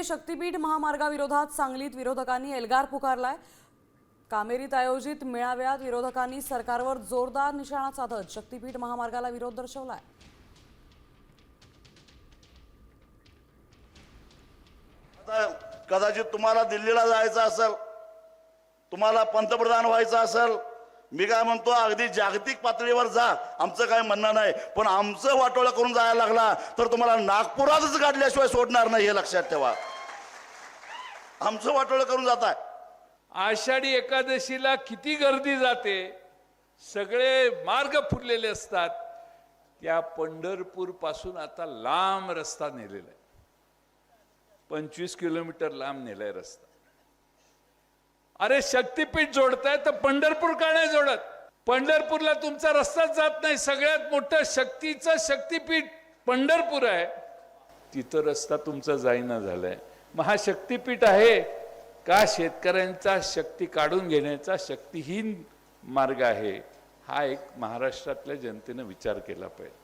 राष्ट्रीय शक्तीपीठ महामार्गाविरोधात सांगलीत विरोधकांनी एल्गार पुकारलाय। कामेरीत आयोजित मेळाव्यात विरोधकांनी सरकारवर जोरदार निशाणा साधत शक्तीपीठ महामार्गाला विरोध दर्शवलाय। कदाचित तुम्हाला दिल्लीला जायचं असेल, तुम्हाला पंतप्रधान व्हायचं असेल, मी काय म्हणतो अगदी जागतिक पातळीवर जा, आमचं काय म्हणणं नाही, पण आमचं वाटोळं करून जायला लागला तर तुम्हाला नागपुरातच गाडल्याशिवाय सोडणार नाही, हे लक्षात ठेवा। आमचं वाटोळं करून जाताय। आषाढी एकादशीला किती गर्दी जाते, सगळे मार्ग फुटलेले असतात। त्या पंढरपूर पासून आता लांब रस्ता नेलेला आहे, 25 किलोमीटर लांब नेलाय रस्ता। अरे शक्तीपीठ जोडताय तर पंढरपूर का नाही जोडत? पंढरपूरला तुमचा रस्ताच जात नाही। सगळ्यात मोठं शक्तीचं शक्तीपीठ पंढरपूर आहे, तिथं रस्ता तुमचा जाईना झालाय। मग हा शक्तीपीठ आहे का शेतकऱ्यांचा शक्ती काढून घेण्याचा शक्तीहीन मार्ग आहे? हा एक महाराष्ट्रातल्या जनतेने विचार केला पाहिजे।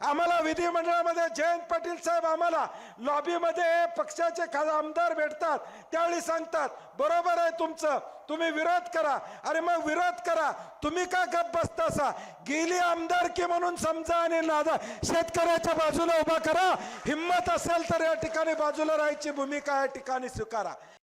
आम्हाला विधिमंडळामध्ये जयंत पाटील साहेब आम्हाला लॉबीमध्ये पक्षाचे आमदार भेटतात, त्यावेळी सांगतात बरोबर आहे तुमचं, तुम्ही विरोध करा। अरे मग विरोध करा, तुम्ही का गप्प बसतासा? गेली आमदारकी म्हणून समजा आणि नादा शेतकऱ्याच्या बाजूला उभा करा। हिम्मत असेल तर या ठिकाणी बाजूला राहायची भूमिका या ठिकाणी स्वीकारा।